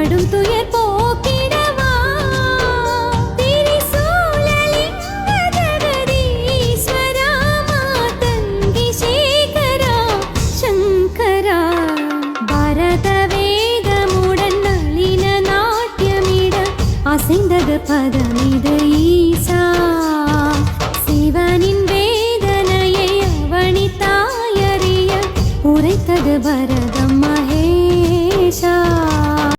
படும் துயர் போக்கிடவா திரிசூலலிங்க ஜெகதீஸ்வரா மாதங்கி சேகரா சங்கரா பரத வேதமுடன் நளின நாட்டியமிட அசைந்தது பத